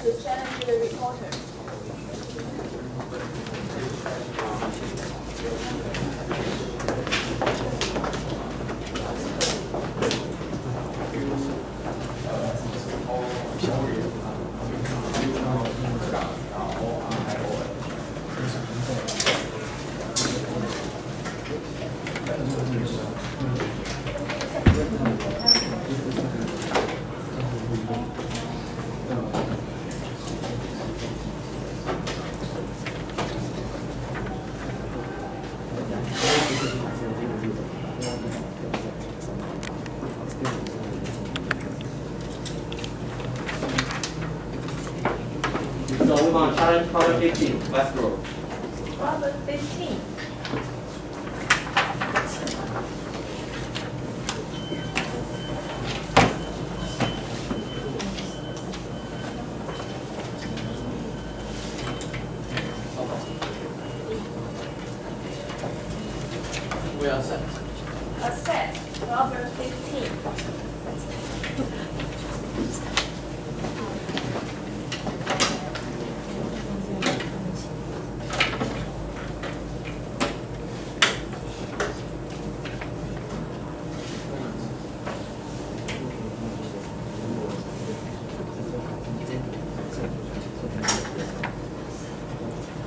to challenge the reporter. So move on, challenge problem 15, last row. Problem 15. We are set. A set. Problem 15.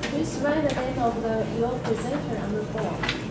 Please write the name of your presenter on the board.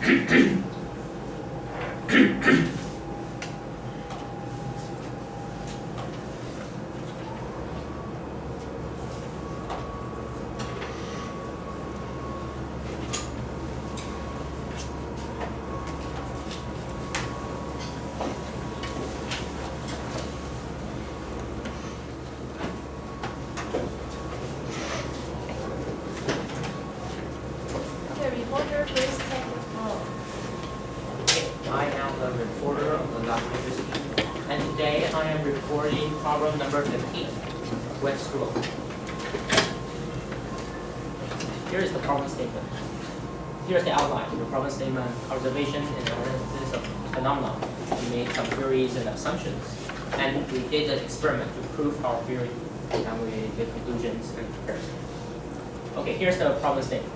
Okay, reporter, please take the floor. I am the reporter of the lab university, and today I am reporting problem number 15, wet scroll. Here is the problem statement. Here is the outline of the problem statement, observation and analysis of phenomena. We made some theories and assumptions, and we did an experiment to prove our theory, and we did conclusions and comparison. Okay, here's the problem statement.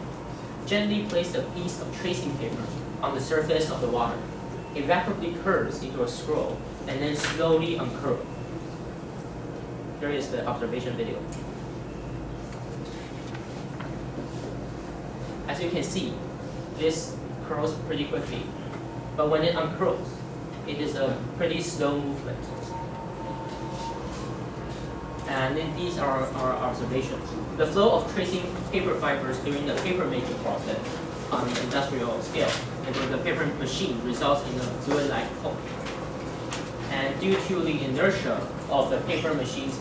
Gently place a piece of tracing paper on the surface of the water. It rapidly curves into a scroll and then slowly uncurls. Here is the observation video. As you can see, this curls pretty quickly, but when it uncurls, it is a pretty slow movement. And then these are our observations. The flow of tracing paper fibers during the paper making process on an industrial scale into the paper machine results in a fluid-like pulp. And due to the inertia of the paper machine's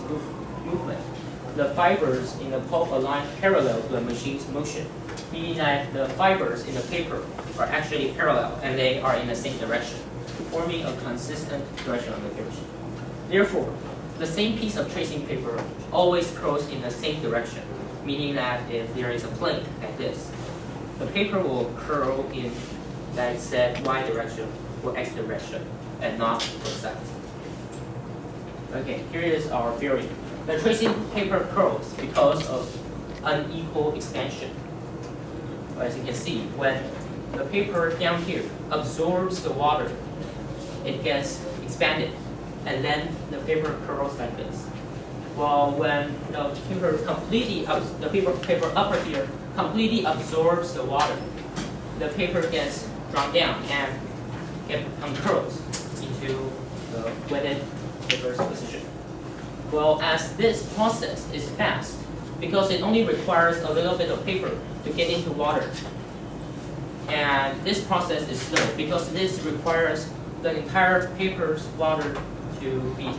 movement, the fibers in the pulp align parallel to the machine's motion, meaning that the fibers in the paper are actually parallel and they are in the same direction, forming a consistent direction on the paper sheet. Therefore, the same piece of tracing paper always curls in the same direction, meaning that if there is a plane like this, the paper will curl in that said y direction or x direction and not both sides. Okay, here is our theory. The tracing paper curls because of unequal expansion. As you can see, when the paper down here absorbs the water, it gets expanded, and then the paper curls like this. While when the paper upper here completely absorbs the water, the paper gets drawn down and it uncurls into the wetted paper's position. Well, as this process is fast, because it only requires a little bit of paper to get into water, and this process is slow because this requires the entire paper's water to be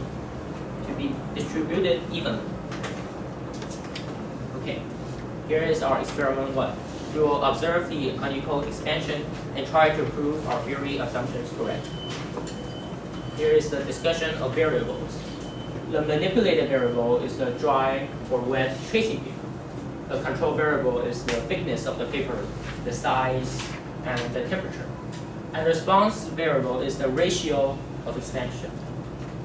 distributed evenly. Okay, here is our experiment 1. We will observe the unequal expansion and try to prove our theory assumptions correct. Here is the discussion of variables. The manipulated variable is the dry or wet tracing paper. The control variable is the thickness of the paper, the size, and the temperature. And the response variable is the ratio of expansion.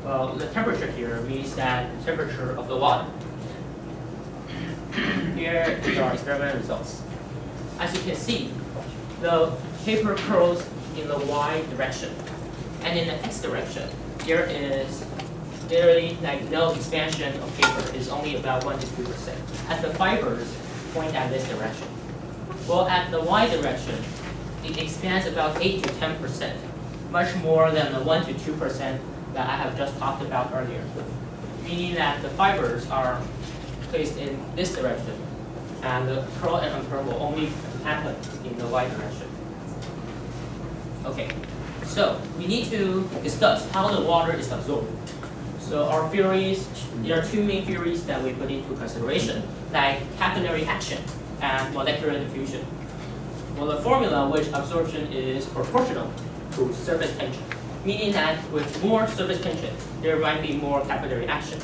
Well, the temperature here means that the temperature of the water. Here is our experiment results. As you can see, the paper curls in the y direction, and in the x direction, there is literally like no expansion of paper. It's only about 1 to 2%, as the fibers point at this direction. Well, at the y direction, it expands about 8 to 10%, much more than the 1 to 2% that I have just talked about earlier, meaning that the fibers are placed in this direction, and the curl and uncurl will only happen in the y direction. Okay, so we need to discuss how the water is absorbed. So our theories, there are two main theories that we put into consideration, like capillary action and molecular diffusion. Well, the formula which absorption is proportional to surface tension, meaning that with more surface tension, there might be more capillary action.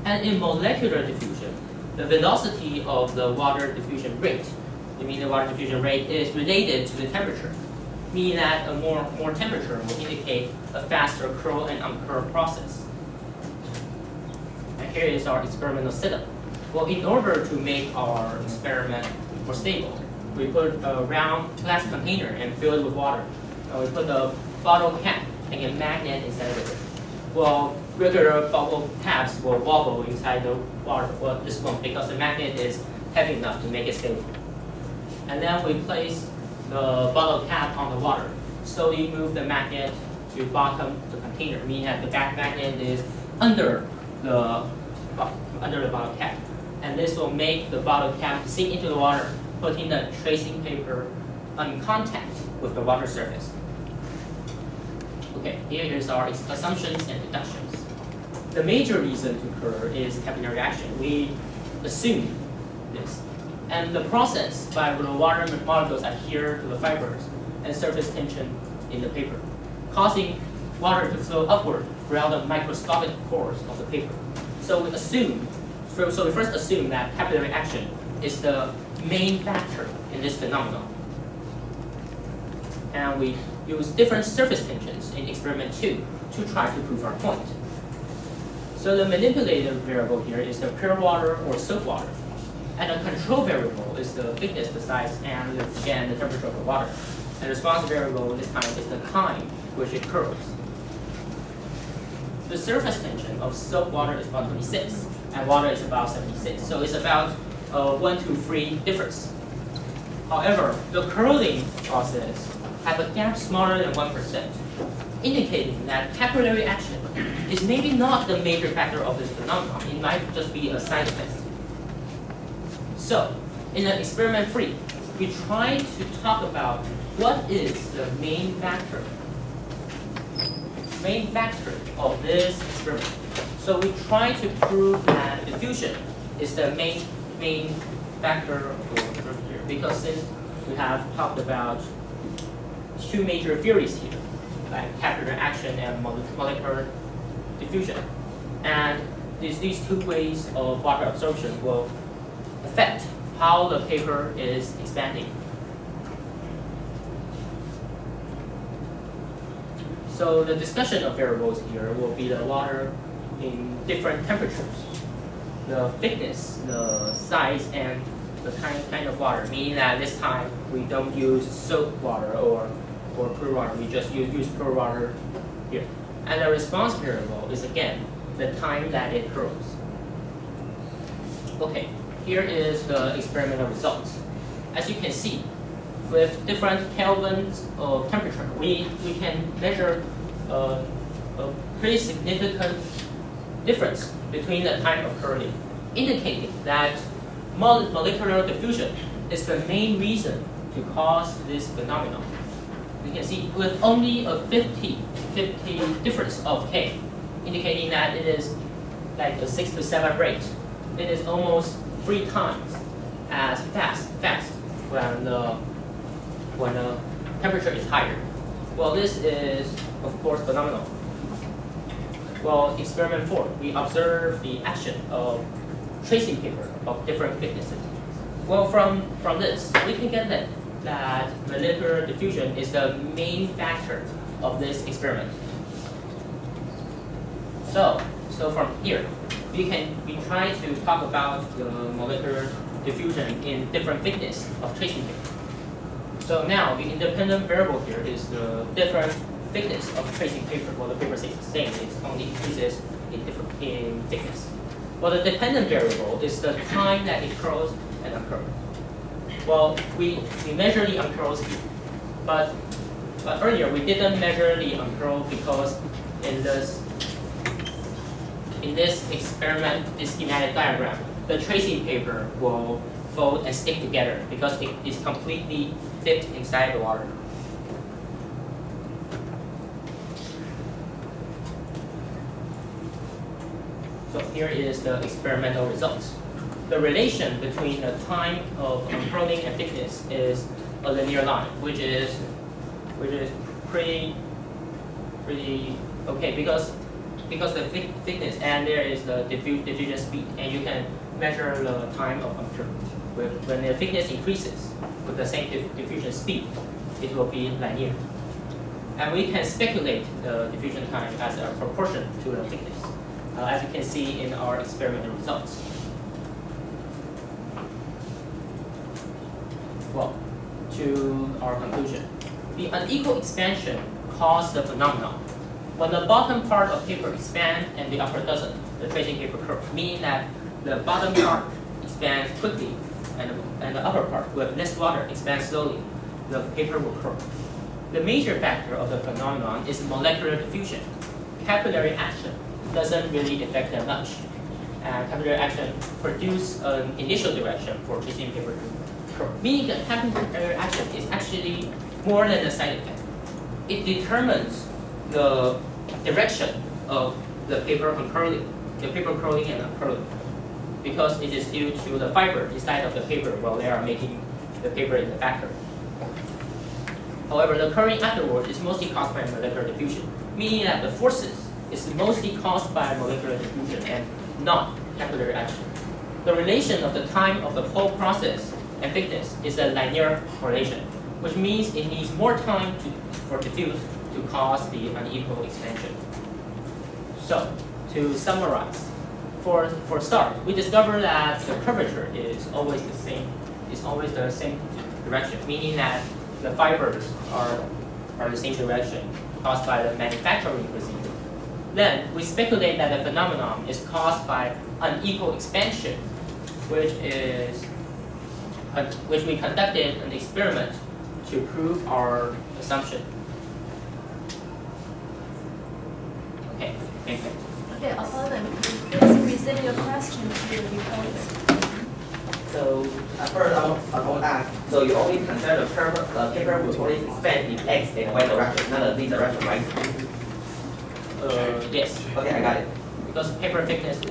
And in molecular diffusion, the velocity of the water diffusion rate, I mean the water diffusion rate is related to the temperature, meaning that a more temperature will indicate a faster curl and uncurl process. And here is our experimental setup. Well, in order to make our experiment more stable, we put a round glass container and fill it with water. We put a bottle cap and a magnet inside of it. Well, regular bubble caps will wobble inside the water. Well, this won't because the magnet is heavy enough to make it stable. And then we place the bottle cap on the water. Slowly move the magnet to bottom the container, meaning that the back magnet is under the bottle cap. And this will make the bottle cap sink into the water, putting the tracing paper in contact with the water surface. Okay, here is our assumptions and deductions. The major reason to occur is capillary action. We assume this. And the process by the water molecules adhere to the fibers and surface tension in the paper, causing water to flow upward throughout the microscopic pores of the paper. So we first assume that capillary action is the main factor in this phenomenon. And we use different surface tensions in experiment 2 to try to prove our point. So the manipulated variable here is the pure water or soap water. And the control variable is the thickness, the size, and again the temperature of the water. And the response variable this time is the time which it curls. The surface tension of soap water is about 26, and water is about 76. So it's about 1 to 3 difference. However, the curling process has a gap smaller than 1%, indicating that capillary action is maybe not the major factor of this phenomenon. It might just be a side effect. So, in the experiment 3, we try to talk about what is the main factor of this experiment. So we try to prove that diffusion is the main factor over here, because since we have talked about two major theories here, like capillary action and molecular diffusion, and these two ways of water absorption will affect how the paper is expanding. So the discussion of variables here will be the water in different temperatures, the thickness, the size, and the kind of water, meaning that this time we don't use soap water or pure water, we just use pure water here. And the response variable is again the time that it curls. Okay, here is the experimental results. As you can see, with different kelvins of temperature, we can measure a pretty significant difference between the time of curling, indicating that molecular diffusion is the main reason to cause this phenomenon. You can see with only a 50 difference of K, indicating that it is like a 6 to 7 rate. It is almost 3 times as fast when the temperature is higher. Well, this is of course phenomenal. Well, experiment 4, we observe the action of tracing paper of different thicknesses. Well, from this, we can get that molecular diffusion is the main factor of this experiment. So from here, we try to talk about the molecular diffusion in different thickness of tracing paper. So now the independent variable here is the different thickness of tracing paper. Well, the paper stays the same; it only increases in thickness. Well, the dependent variable is the time that it curls and uncurls. Well, we measure the uncurls here, but earlier we didn't measure the uncurl because in this experiment, this schematic diagram, the tracing paper will fold and stick together because it is completely dipped inside the water. So here is the experimental results. The relation between the time of uncurling and thickness is a linear line, which is pretty okay because the thickness and there is the diffusion speed, and you can measure the time of uncurl. When the thickness increases with the same diffusion speed, it will be linear. And we can speculate the diffusion time as a proportion to the thickness, as you can see in our experimental results. Well, to our conclusion, the unequal expansion caused the phenomenon. When the bottom part of paper expands and the upper doesn't, the tracing paper curls, meaning that the bottom part expands quickly and the upper part with less water expands slowly. the paper will curl. The major factor of the phenomenon is molecular diffusion. Capillary action doesn't really affect that much. Capillary action produces an initial direction for causing paper to curl. Meaning that capillary action is actually more than a side effect. It determines the direction of the paper uncurling, the paper curling and uncurling, because it is due to the fiber inside of the paper while they are making the paper in the factory. However, the curling afterward is mostly caused by molecular diffusion, meaning that the forces is mostly caused by molecular diffusion and not capillary action. The relation of the time of the whole process and thickness is a linear correlation, which means it needs more time for diffuse to cause the unequal expansion. So, to summarize, for start, we discover that the curvature is always the same direction, meaning that the fibers are the same direction caused by the manufacturing procedure. Then we speculate that the phenomenon is caused by unequal expansion, which we conducted an experiment to prove our assumption. Okay, thank you. Okay, opponent, please present your question to the opponent. So first I want to ask, so you only consider the paper will only expand in X and Y direction, not the Z direction, right? Yes, Okay, I got it. because paper thickness is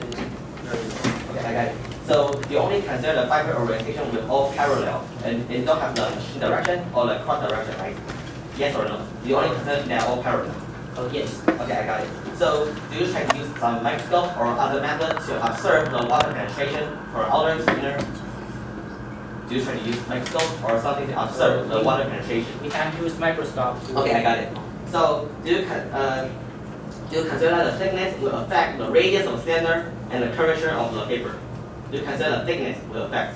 very low. Okay, I got it. So you only consider the fiber orientation with all parallel, and you don't have the machine direction or the cross direction, right? Yes or no? You only consider they are all parallel. Oh yes. Okay, I got it. So do you try to use some microscope or other method to observe the water penetration for outer spinner? Do you try to use microscope or something to observe the water penetration? We have used microscope to Okay, I got it. So do you consider that the thickness will affect the radius of the center and the curvature of the paper? Do you consider the thickness will affect?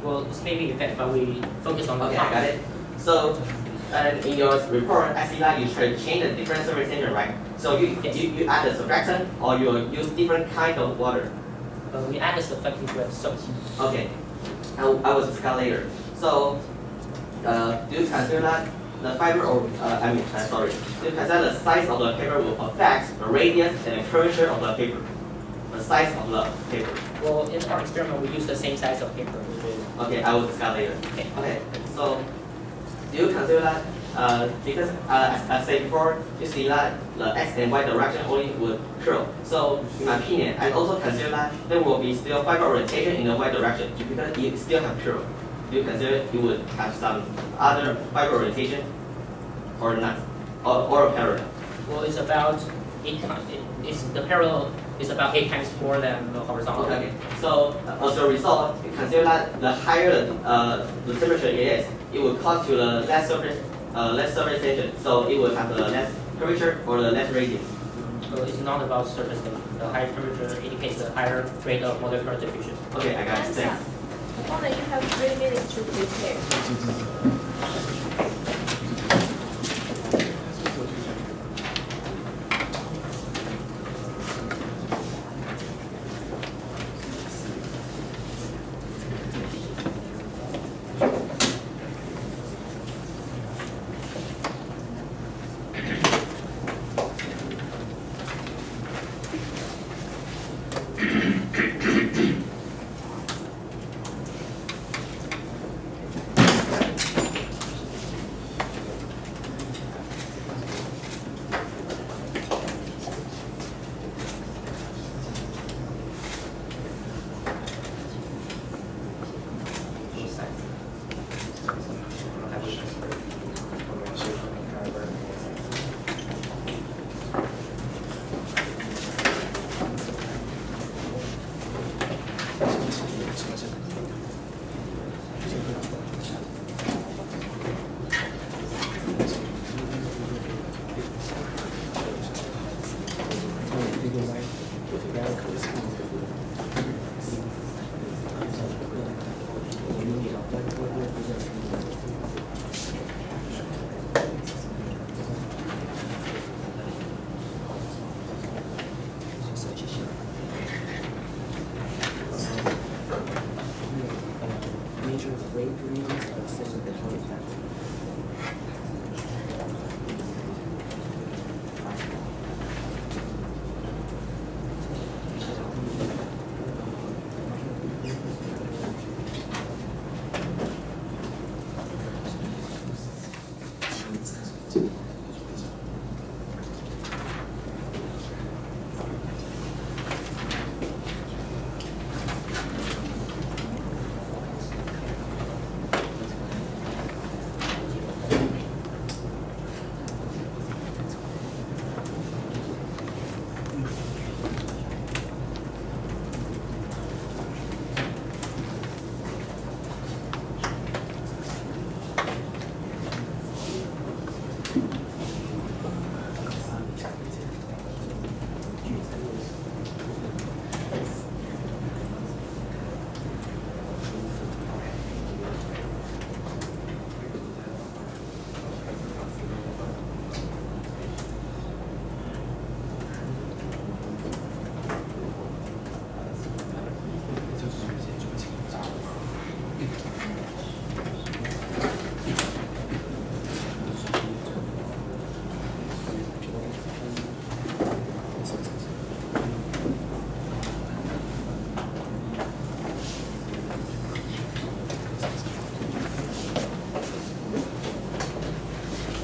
well, it's maybe effect, but we focus on the Okay, top. I got it. So in your report, I see that you try to change the different surface tension, right? So you add a surfactant or you use different kind of water. We add the surfactant with soap. Okay, I will discuss later. So do you consider that the fiber or do you consider the size of the paper will affect the radius and the curvature of the paper? The size of the paper. Well, in our experiment, we use the same size of paper, which is Okay, I will discuss later. okay. Okay, so do you consider that because as I said before, you see that the X and Y direction only would curl. So in my opinion, I also consider that there will be still fiber orientation in the Y direction because it still have curl. Do you consider you would have some other fiber orientation or not? Or parallel? Well, it's about 8 times. The parallel is about 8 times more than the horizontal. Okay. So as a result, you consider that the higher the temperature it is, it will cause to the less surface tension. So it will have the less curvature or the less radius. So it's not about surface tension. The higher temperature indicates the higher rate of molecular diffusion. Okay, I got it. Thanks. Opponent, you have 3 minutes to prepare.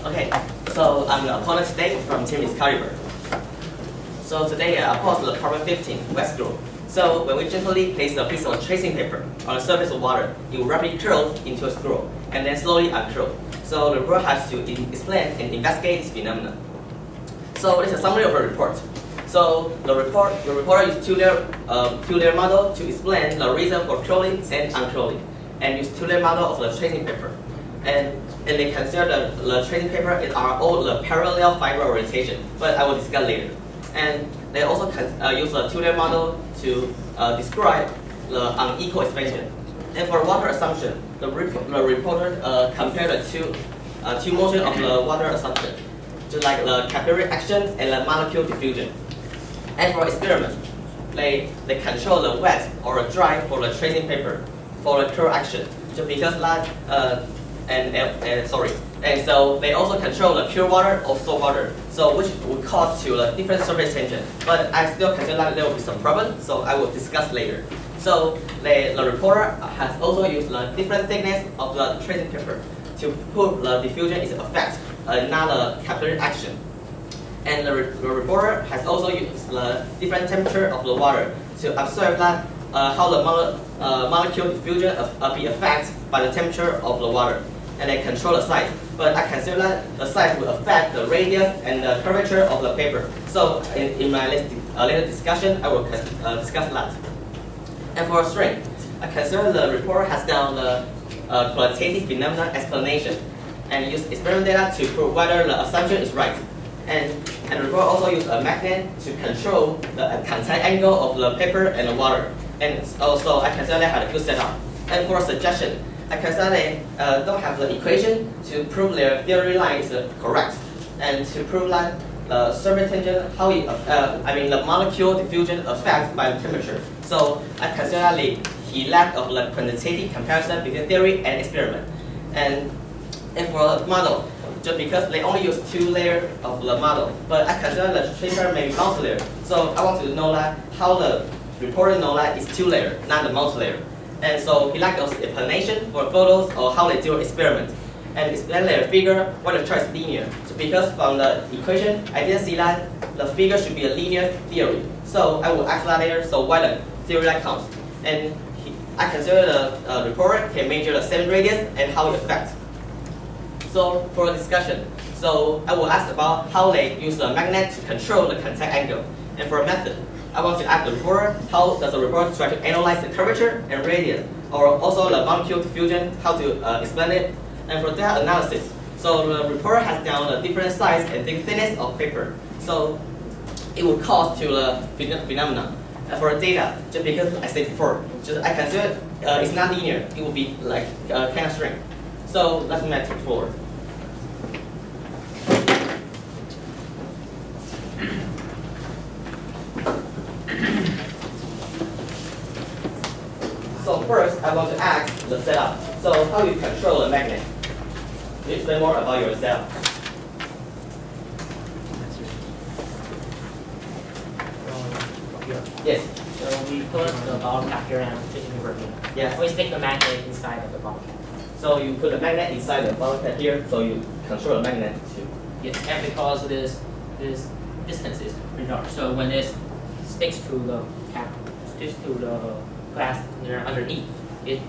Okay, so I'm the opponent today from team is Caliber. So today I pose the problem 15, wet screw. So when we gently place a piece of tracing paper on the surface of water, it will rapidly curl into a screw and then slowly uncurl. So the report has to explain and investigate this phenomenon. So it's a summary of a report. So the reporter used two-layer model to explain the reason for curling and uncurling, and use two-layer model of the tracing paper. And they consider the tracing paper are all the parallel fiber orientation, but I will discuss later. And they also use a two-layer model to describe the unequal expansion. And for water assumption, the reporter compared the two motion of the water assumption, just like the capillary action and the molecule diffusion. And for experiment, they control the wet or dry for the tracing paper for the curl action, just because that and so they also control the pure water or salt water, so which would cause to a different surface tension. But I still consider that there will be some problem, so I will discuss later. So the reporter has also used the different thickness of the tracing paper to prove the diffusion is effect, not a capillary action. And the reporter has also used the different temperature of the water to observe that how the molecule diffusion be affected by the temperature of the water. And they control the size. But I consider that the size will affect the radius and the curvature of the paper. So in my later discussion, I will discuss that. And for strength, I consider the reporter has done the qualitative phenomena explanation and used experiment data to prove whether the assumption is right. And the report also used a magnet to control the contact angle of the paper and the water. And also I consider they had a good setup. And for suggestion, I consider they don't have the equation to prove their theory line is correct, and to prove that the surface tension, how it, the molecule diffusion affects by the temperature. So I consider he lack of the quantitative comparison between theory and experiment. And for the model, just because they only use two layers of the model, but I consider the paper may be multi-layer. So I want to know that how the reporter know that it's two layer, not the multi-layer. And so he likes explanation for photos or how they do experiment. And explain their figure when the chart is linear. So because from the equation, I didn't see that the figure should be a linear theory. So I will ask that later, so why the theory that counts. And I consider the reporter can measure the seven radius and how it affects. So for a discussion, so I will ask about how they use the magnet to control the contact angle. And for a method, I want to ask the reporter how does the reporter try to analyze the curvature and radius, or also the molecule diffusion, how to explain it. And for data analysis, so the reporter has done a different size and thickness of paper, so it would cause to the phenomenon. And for data, just because I said before, just I consider it's not linear, it will be like kind of string. So let's move it forward. So first, I want to ask the setup. So how do you control the magnet? Can you explain more about your setup? Yes. So we put the bottle cap here and tracing paper here. Yes. We stick the magnet inside of the bottle cap. So you put the magnet inside the bottle cap here, so you control the magnet too. Yes, and because this distance is pretty large, so when it sticks to the cap, sticks to the glass container underneath, it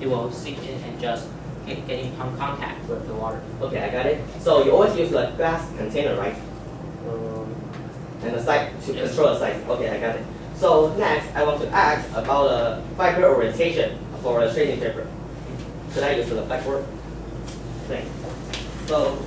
will sink in and just get in contact with the water. Okay, I got it. So you always use the glass container, right? And the size to control the size. Okay, I got it. So next, I want to ask about the fiber orientation for the tracing paper. Should I use the blackboard? Thanks. So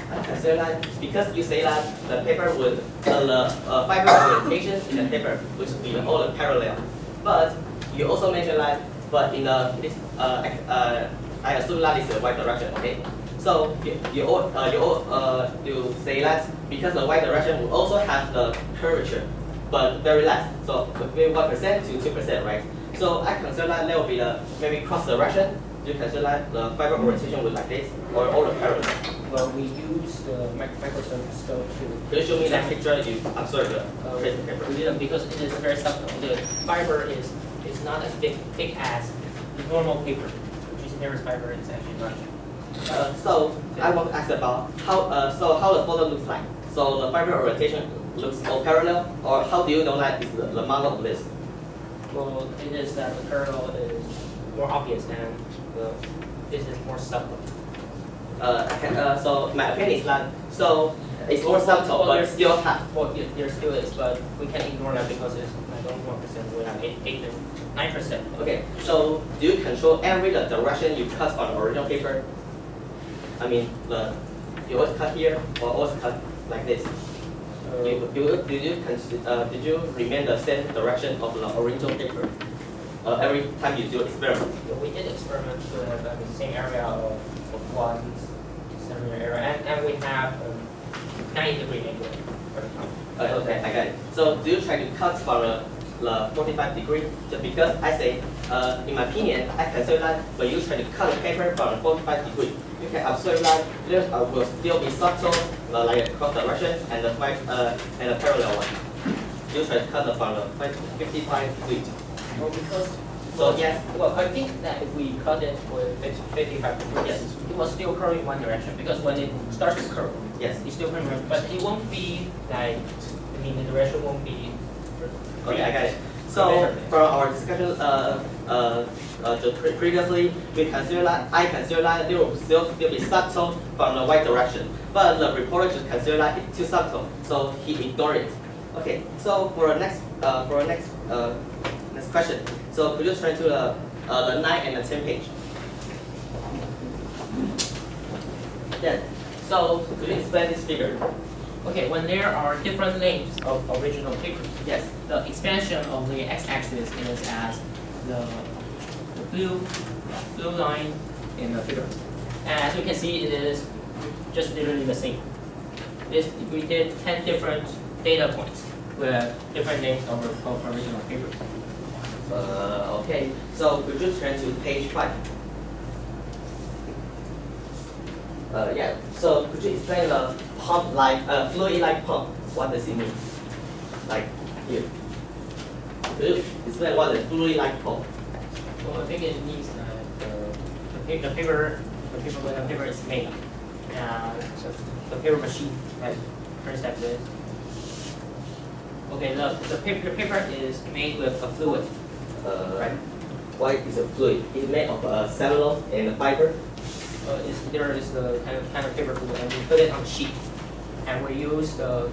I consider that because you say that the paper would the fiber orientation in the paper which will be all parallel, but you also mentioned that but in the I assume that is the y direction, okay? So you say that because the y direction will also have the curvature, but very less. So maybe 1% to 2%, right? So I consider that there will be the maybe cross direction. You consider that the fiber orientation will like this or all the parallel. Well, we use the microscope to. Could you show me that picture you observe the tracing paper? We didn't because it is very subtle. The fiber is not as thick as the normal paper, tracing paper's fiber is actually direction. So I want to ask about how the photo looks like. So the fiber orientation looks all parallel, or how do you know that is the model of this? Well, it is that the parallel is more obvious and this is more subtle. So my opinion is that it's more subtle, but still have. Well, there still is, but we can ignore that because it's not only 1%. We have 8 to 9%. Okay. So do you control every direction you cut on the original paper? I mean, you always cut here or always cut like this? Did you remain the same direction of the original paper every time you do experiment? We did experiments with the same area of one centimeter area, and we have 90-degree angle. Okay, I got it. So do you try to cut from the 45 degree? Just because I say, in my opinion, I consider that when you try to cut the paper from 45 degree, you can observe that there will still be subtle, like a cross direction and the parallel one. You try to cut it from the 55 degree. Well, because So yes. Well, I think that if we cut it with 55 degrees, Yes. it will still curve in one direction because when it starts to curve, Yes. it's still curving, but it won't be like, I mean, the direction won't be. Okay, I got it. So for our discussion, previously, I consider that there will still be subtle from the right direction, but the reporter just consider that it's too subtle, so he ignored it. Okay, so for the next question, so could you turn to the 9 and the 10 page? Yeah. So could you explain this figure? Okay, when there are different lengths of original papers, Yes. the expansion of the x-axis is as the blue line in the figure. And as you can see, it is just literally the same. We did 10 different data points with different lengths of original papers. Okay. So could you turn to page 5? Yeah. So could you explain the pump fluid-like pump? What does it mean? Like here. Could you explain what is fluid-like pump? Well, I think it means that the paper when the paper is made, so the paper machine that turns like this. Okay, the paper is made with a fluid. Right. Why is it fluid? It's made of cellulose and fiber. There is the kind of paper fluid, and we put it on sheet, and we use for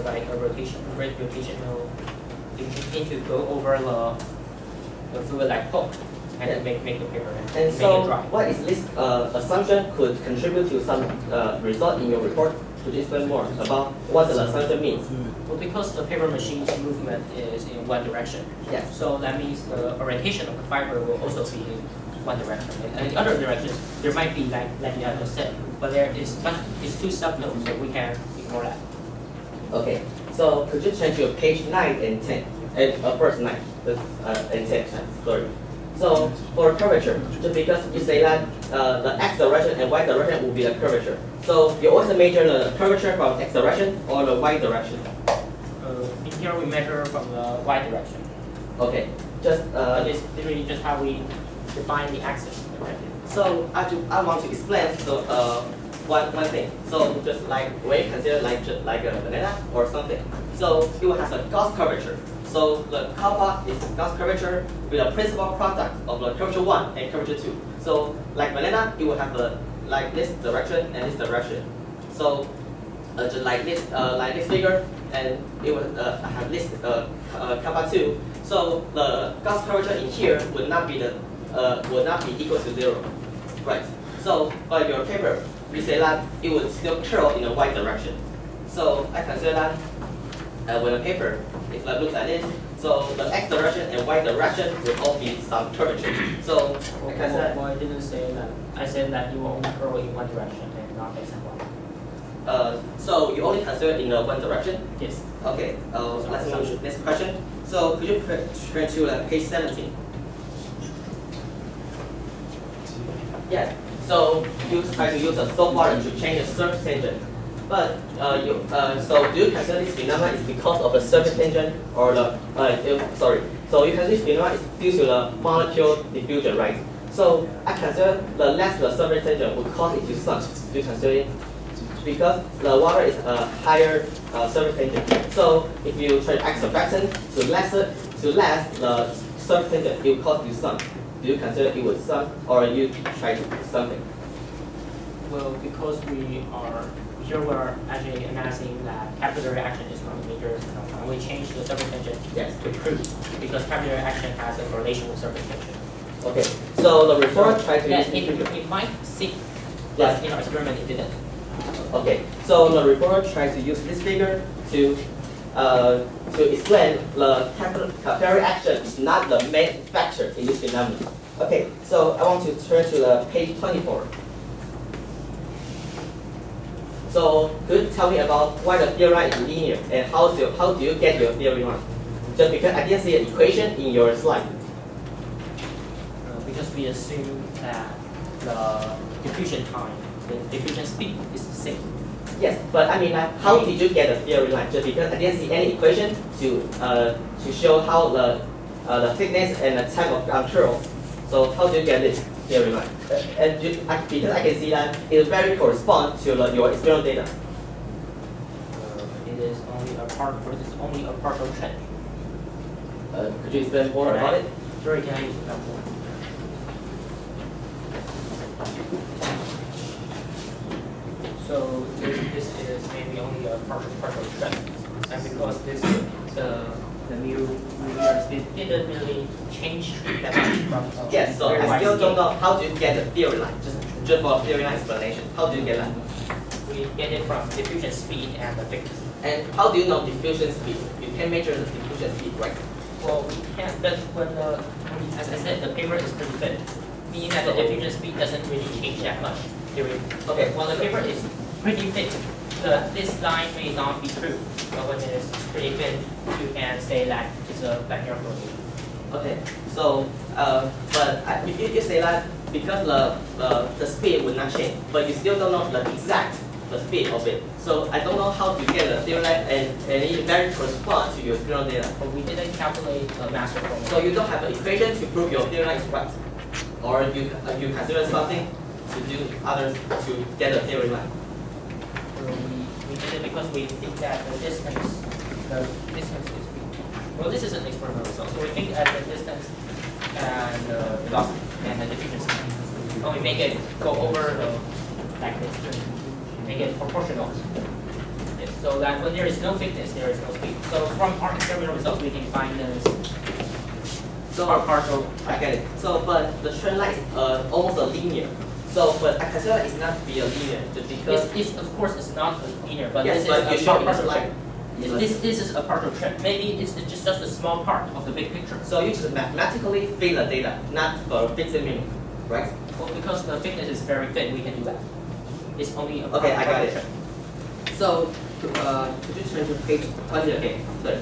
like a rotational thing to go over the fluid like pulp and make the paper and And make so, it dry. what is this assumption could contribute to some result in your report? Could you explain more about what the assumption means? Well, because the paper machine's movement is in one direction, Yes. so that means the orientation of the fiber will also be in one direction. And in other directions, there might be like you have just said, but it's too subtle, so we can ignore that. Okay. So could you change your page 9 and 10? First 9 and 10. Sorry. So for curvature, just because you say that the x direction and y direction will be the curvature. So you also measure the curvature from x direction or the y direction. In here we measure from the y direction. Okay. Just It's literally just how we define the axis. so I want to explain one thing. So just like when you consider like a banana or something. So it will have a Gauss curvature. So the kappa is Gauss curvature with a principal product of the curvature 1 and curvature 2. So like banana, it will have like this direction and this direction. So just like this figure, and it will have this kappa 2. So the Gauss curvature in here would not be equal to 0, right? So by your paper, we say that it would still curl in the y direction. So I consider that when a paper it looks like this, so the x direction and y direction will all be some curvature. So I consider. Well, I didn't say that. I said that you will only curl in one direction and not x and y. So you only consider in one direction? Yes. Okay. Let's move to next question. So could you turn to page 17? Yeah. So you try to use a soap water to change the surface tension. But so do you consider this phenomenon is because of the surface tension or the sorry? So you consider this phenomenon is due to the molecule diffusion, right? So I consider the less the surface tension would cause it to sunk to consider because the water is a higher surface tension. So if you try to add surfactant to less the surface tension, it will cause you sunk. Do you consider it would sunk or you try to something? Well, because we are actually analyzing that capillary action is one of the major, we change the surface tension to crude because capillary action has a correlation with surface tension. Okay, so the report tried to use it might seem, but in our experiment it didn't. Okay, so the report tried to use this figure to explain the capillary action is not the main factor in this phenomenon. Okay, so I want to turn to the page 24. So could you tell me about why the theory line is linear and how do you get your theory line? Just because I didn't see an equation in your slide. Because we assume that the diffusion time, the diffusion speed is the same. Yes, but I mean, how did you get the theory line? Just because I didn't see any equation to show how the thickness and the type of control. So how do you get this theory line? Because I can see that it very corresponds to your experimental data. It is only a partial trend. Could you explain more about it? Sorry, can I use that more? So this is maybe only a partial trend, and because this the mu speed didn't really change that much from Yes, so I still don't know how do you get the theory line. Just for theory line explanation, how do you get that? We get it from diffusion speed and the thickness. And how do you know diffusion speed? You can measure the diffusion speed, right? Well, we can, but as I said, the paper is pretty thin, meaning that the diffusion speed doesn't really change that much. Okay. When the paper is pretty thin, this line may not be true, but when it is pretty thin, you can say that it's a linear correlation. Okay. So, but you say that because the speed will not change, but you still don't know the speed of it. So I don't know how to get the theory line and it very corresponds to your experimental data. But we didn't calculate the master formula. So you don't have an equation to prove your theory line is right, or you consider something to do others to get a theory line. We did it because we think that the distance is well, this is an experimental result. So we think that the distance and the velocity and the diffusion speed. And we make it go over like this, make it proportional. Yes, so that when there is no thickness, there is no speed. So from our experimental results, we can find this. So our partial. I get it. So, but the trend line is almost a linear. So, but I consider it's not to be a linear just because. It's of course it's not a linear, but yes, this but is you a partial line. trend. This is a partial trend. Maybe it's just a small part of the big picture. So you just mathematically fit the data, not for fixed meaning, right? Well, because the thickness is very thin, we can do that. It's only a Okay, I got partial it. trend. So, could you turn to page 20 again? Sorry.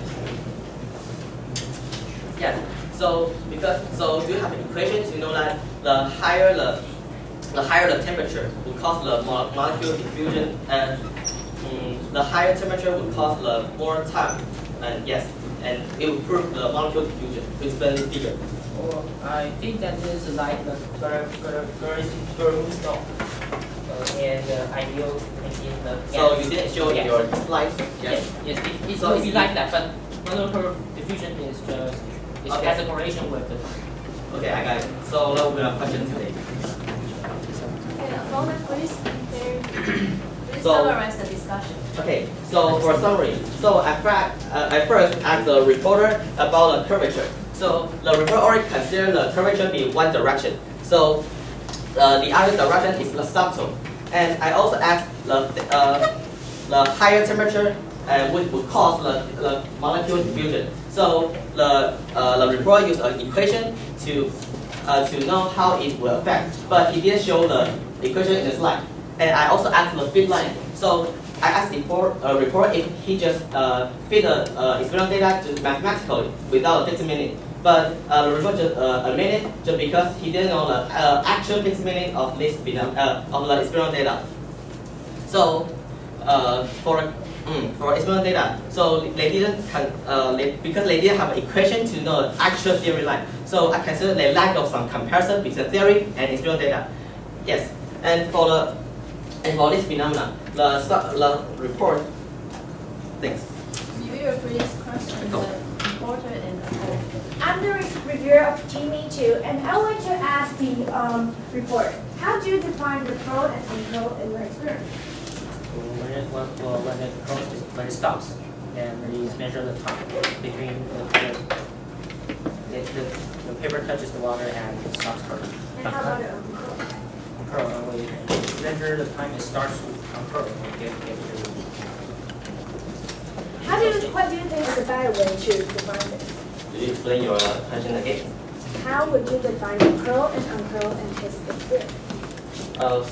Yes. So do you have an equation to know that the higher the temperature will cause the molecule diffusion, and the higher temperature will cause the more time, and yes, and it will prove the molecule diffusion. Please explain this figure. Well, I think that this is like the Bernoulli's law, and ideal in the. So you didn't show in your slides. Yes, it So will be like that, but molecular diffusion is just has a correlation with the. Okay, I got it. So that will be my question today. Mona, please So- summarize the discussion. Okay, so for summary, so I first asked the reporter about the curvature. So the reporter already considered the curvature be one direction. So the other direction is the subtle. And I also asked the higher temperature would cause the molecule diffusion. So the reporter used an equation to know how it will affect, but he didn't show the equation in the slide. And I also asked the fit line. So I asked the report if he just fit the experimental data just mathematically without a fixed meaning. But the report just admitted just because he didn't know the actual fixed meaning of this of the experimental data. So for experimental data, so they didn't because they didn't have an equation to know the actual theory line. So I consider the lack of some comparison between theory and experimental data. Yes, and for this phenomenon, the report. Thanks. Reviewer, please question the reporter and the editor. I'm the reviewer of Team 2, and I would like to ask the reporter, how do you define the pro and unpro in your experiment? When it stops, and we measure the time between the paper touches the water and it stops curling. And how about the unpro? Curl, and we measure the time it starts to uncurl. What do you think is a better way to define this? Could you explain your question again? How would you define the curl and uncurl in his experiment?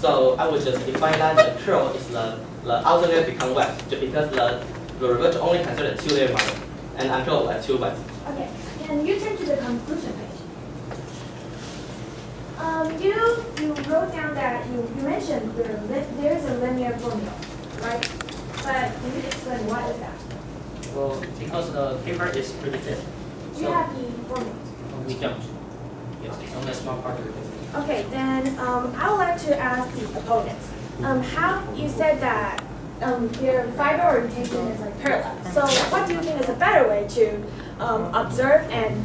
So I would just define that the curl is the outer layer become wet, just because the reverse only consider the 2-layer model, and uncurl are 2 wet. Okay, can you turn to the conclusion page? You wrote down that you mentioned there is a linear formula, right? But can you explain what is that? Well, because the paper is pretty thin, Do you have the formula? we don't. Yes, it's only a small part of it. Okay, then I would like to ask the opponents. How you said that their fiber orientation is like parallel. So what do you think is a better way to observe and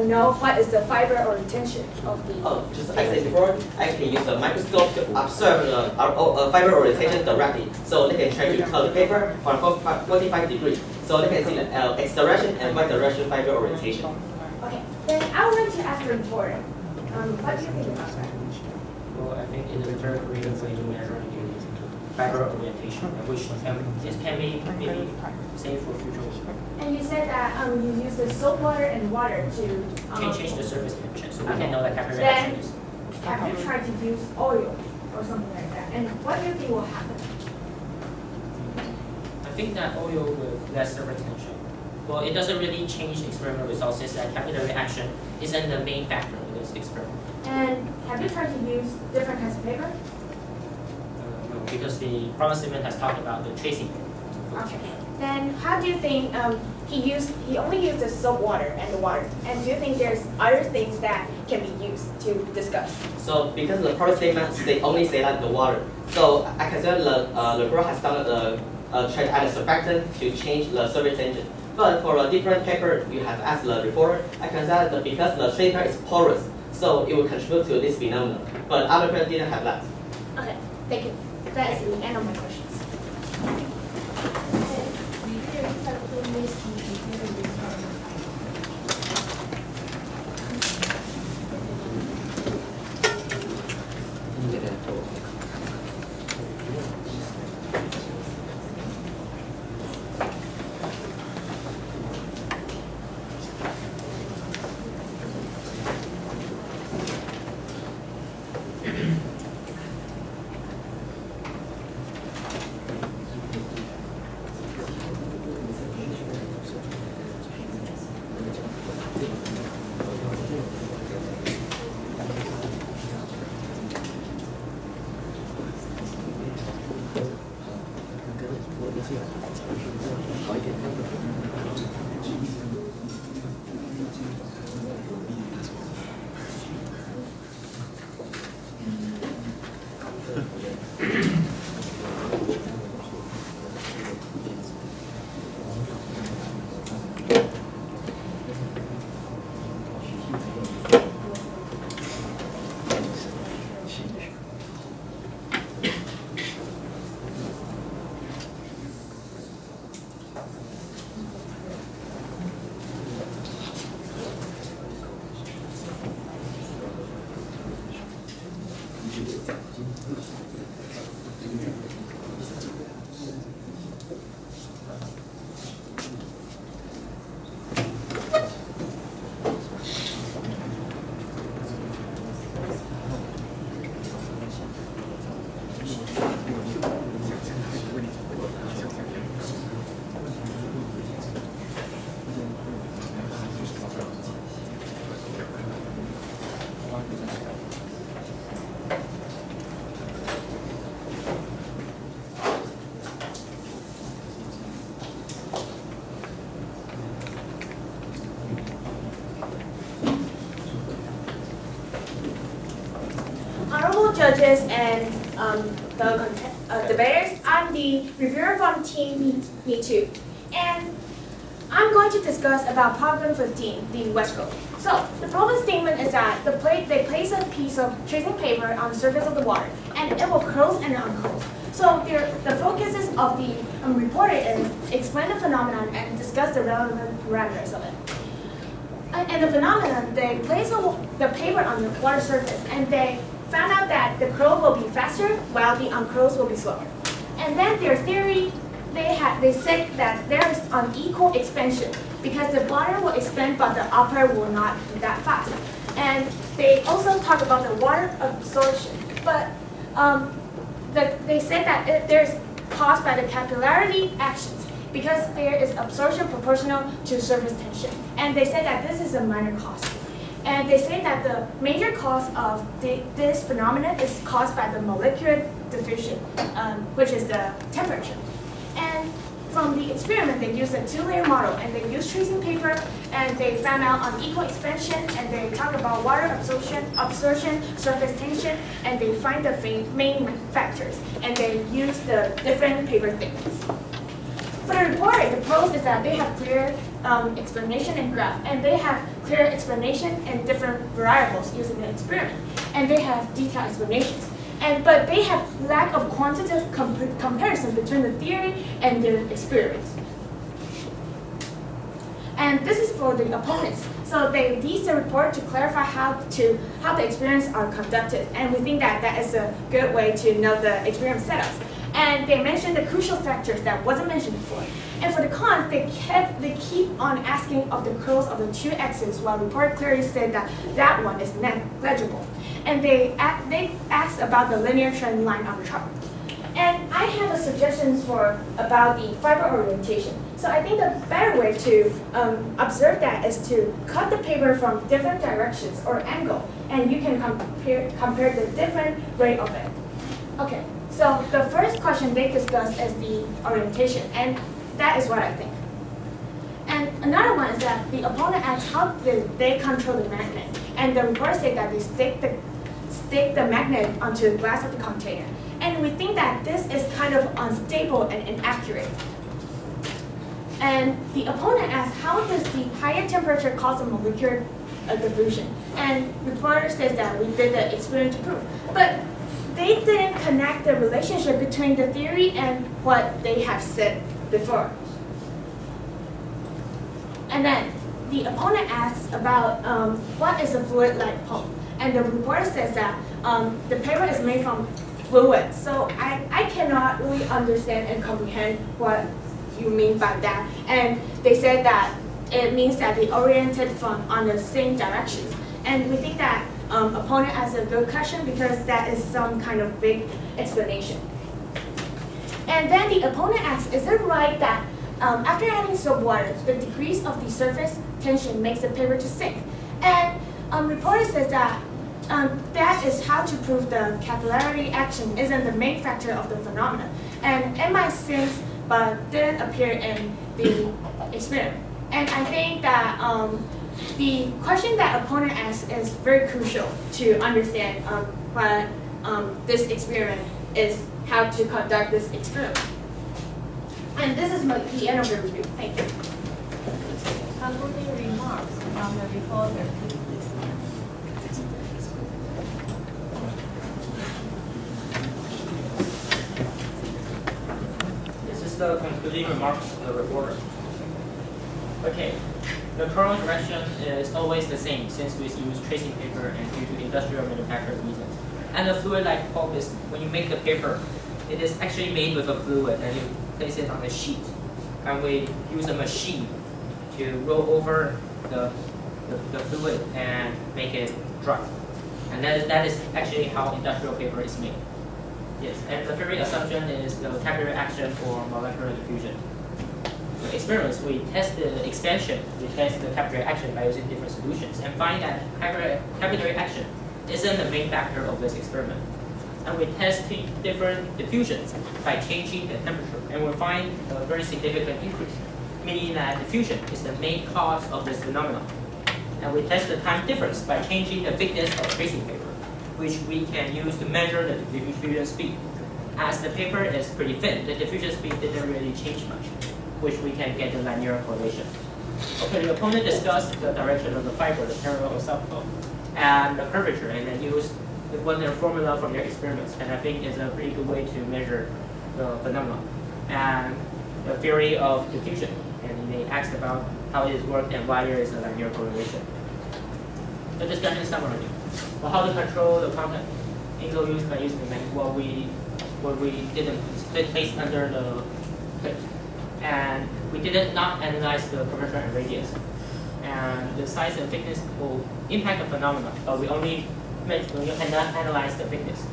know what is the fiber orientation of the? Just like I said before, I can use a microscope to observe the fiber orientation directly. So they can try to cut the paper from 45 degrees. So they can see the X direction and Y direction fiber orientation. Okay, then I would like to ask the reporter. What do you think about that? Well, I think it is a very creative way to measure the fiber orientation, which this can be maybe safe for future work. And you said that you use the soap water and water to Change the surface temperature so we can know that capillary Then- action is. have you tried to use oil or something like that? And what do you think will happen? I think that oil with less surface tension. Well, it doesn't really change experimental results since that capillary action isn't the main factor in this experiment. And have you tried to use different kinds of paper? No, because the problem statement has talked about the tracing. Okay. Then how do you think he only used the soap water and the water? And do you think there's other things that can be used to discuss? So because the product statement they only say that the water. So I consider the girl has done try to add a surfactant to change the surface tension. But for a different paper, you have asked the reporter. I consider that because the paper is porous, so it will contribute to this phenomenon. But other people didn't have that. Okay, thank you. That is the end of my questions. Reviewer, please compare the report. judges and the debaters. I'm the reviewer from Team Me Too. And I'm going to discuss about problem 15, the West Coast. So the problem statement is that they place a piece of tracing paper on the surface of the water, and it will close and unclose. So the focuses of the reporter is explain the phenomenon and discuss the relevant parameters of it. And the phenomenon, they place the paper on the water surface, and they found out that the curl will be faster while the uncurls will be slower. And then their theory, they said that there is unequal expansion because the water will expand but the upper will not be that fast. And they also talk about the water absorption, but they said that there's caused by the capillarity actions because there is absorption proportional to surface tension. And they said that this is a minor cause. And they say that the major cause of this phenomenon is caused by the molecular diffusion, which is the temperature. And from the experiment, they used a two-layer model, and they used tracing paper, and they found out unequal expansion, and they talk about water absorption, surface tension, and they find the main factors, and they use the different paper thickness. For the report, the pros is that they have clear explanation and graph, and they have clear explanation and different variables using the experiment, and they have detailed explanations. But they have lack of quantitative comparison between the theory and the experiments. And this is for the opponents. So they use the report to clarify how the experiments are conducted, and we think that that is a good way to know the experiment setups. And they mentioned the crucial factors that wasn't mentioned before. And for the cons, they keep on asking of the curls of the two axes, while the report clearly said that that one is negligible. And they asked about the linear trend line on the chart. And I have a suggestions about the fiber orientation. So I think the better way to observe that is to cut the paper from different directions or angle, and you can compare the different rate of it. Okay, so the first question they discussed is the orientation, and that is what I think. And another one is that the opponent asks how did they control the magnet, and the reporter said that they stick the magnet onto the glass of the container. And we think that this is kind of unstable and inaccurate. And the opponent asks, how does the higher temperature cause a molecular diffusion? And the reporter says that we did the experiment to prove. But they didn't connect the relationship between the theory and what they have said before. And then the opponent asks about what is a fluid-like pulp? And the reporter says that the paper is made from fluid. So I cannot really understand and comprehend what you mean by that. And they said that it means that they oriented on the same directions. And we think that opponent asks a good question because that is some kind of big explanation. And then the opponent asks, is it right that after adding soap water, the degrees of the surface tension makes the paper to sink? And reporter says that that is how to prove the capillarity action isn't the main factor of the phenomenon. And it might sink but didn't appear in the experiment. And I think that the question that opponent asks is very crucial to understand what this experiment is, how to conduct this experiment. And this is the end of the review. Thank you. Concluding remarks from the reporter. This is the concluding remarks of the reporter. Okay, the curl direction is always the same since we use tracing paper and due to industrial manufacturing reasons. And the fluid-like pulp is when you make the paper, it is actually made with a fluid and you place it on a sheet. And we use a machine to roll over the fluid and make it dry. And that is actually how industrial paper is made. Yes, and the theory assumption is the capillary action for molecular diffusion. The experiments, we test the expansion, we test the capillary action by using different solutions and find that capillary action isn't the main factor of this experiment. And we test different diffusions by changing the temperature, and we find a very significant increase, meaning that diffusion is the main cause of this phenomenon. And we test the time difference by changing the thickness of tracing paper. which we can use to measure the diffusion speed. As the paper is pretty thin, the diffusion speed didn't really change much, which we can get a linear correlation. Okay, the opponent discussed the direction of the fiber, the parallel or subflow, and the curvature, and then used one their formula from their experiments, and I think it's a pretty good way to measure the phenomenon and the theory of diffusion. And they asked about how it worked and why there is a linear correlation. The discussion summary. Well, how to control the content angle used by using what we didn't place under the clip, and we did not analyze the curvature and radius, and the size and thickness will impact the phenomenon, but we only analyze the thickness.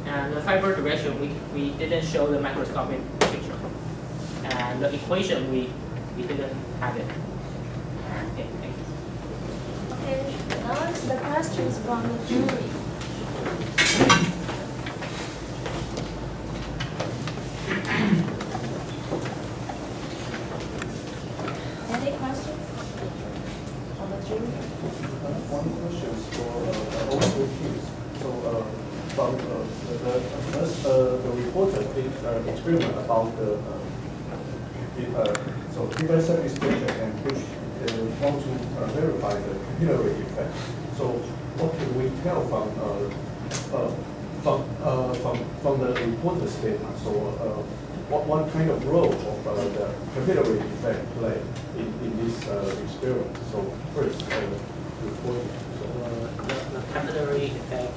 And the fiber direction, we didn't show the microscopic picture, and the equation we didn't have it. Okay, thank you. Okay, now it's the questions from the jury. Any questions from the jury? One question is for also kids. So from the reporter did experiment about the so different surface station and which want to verify the capillary effect. So what can we tell from the reporter's statement? So what kind of role of the capillary effect play in this experiment? So first, reporting. The capillary effect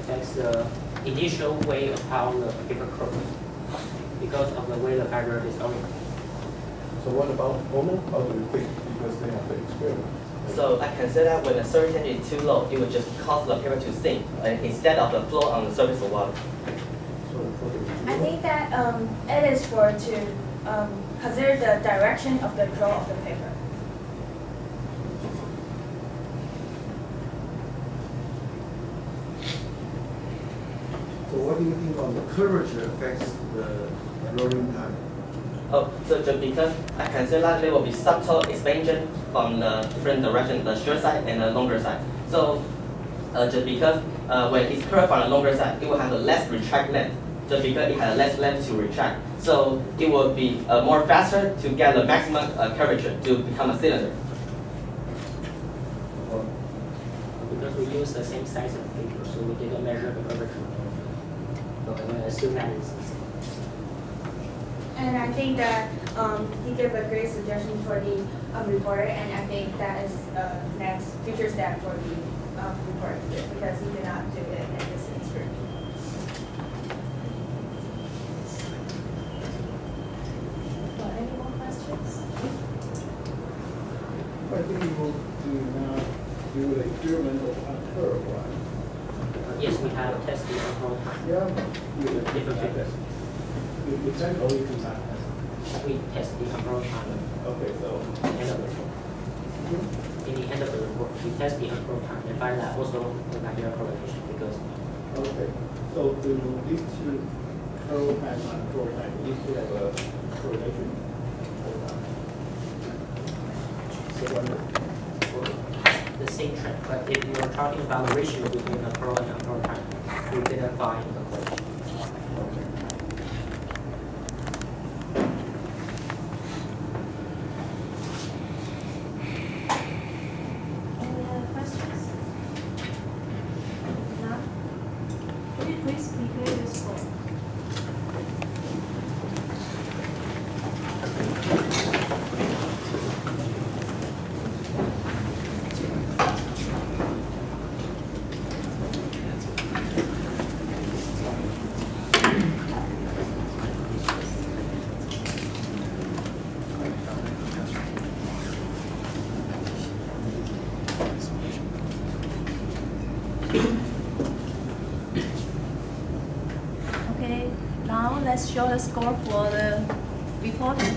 affects the initial way of how the paper curves because of the way the fiber is oriented. So what about mono? How do you think? Because they have the experiment. So I consider that when the surface tension is too low, it would just cause the paper to sink instead of the flow on the surface of water. So for the I think that it is for to consider the direction of the flow of the paper. So what do you think on the curvature affects the rolling time? Oh, so just because I consider that there will be subtle expansion from the different direction, the short side and the longer side. So just because when it's curved from the longer side, it will have a less retract length, just because it has less length to retract. So it will be more faster to get the maximum curvature to become a cylinder. Because we use the same size of paper, so we didn't measure the curvature. So I assume that is the same. And I think that he gave a great suggestion for the reporter, and I think that is next future step for the reporter because he did not do it in this experiment. Well, any more questions? I think you will do the experiment on curve, right? Yes, we have tested the whole time. Yeah. With different figures. You can only do that. We test the control time Okay, so. end of the report. In the end of the report, we test the control time and find that also the linear correlation because Okay. So do these two curve time and control time, these two have a correlation? Or not? the same trend. But if you are talking about the ratio between the curl and control time, we didn't find the correlation. Any other questions? No? Could you please prepare your score? Okay, now let's show the score for the reporter.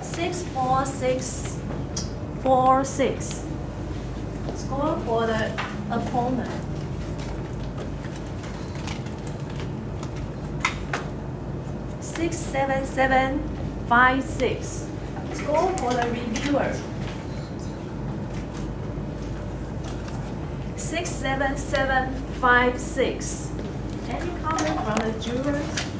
64646. Score for the opponent. 67756. Score for the reviewer. 67756. Any comment from the jurors?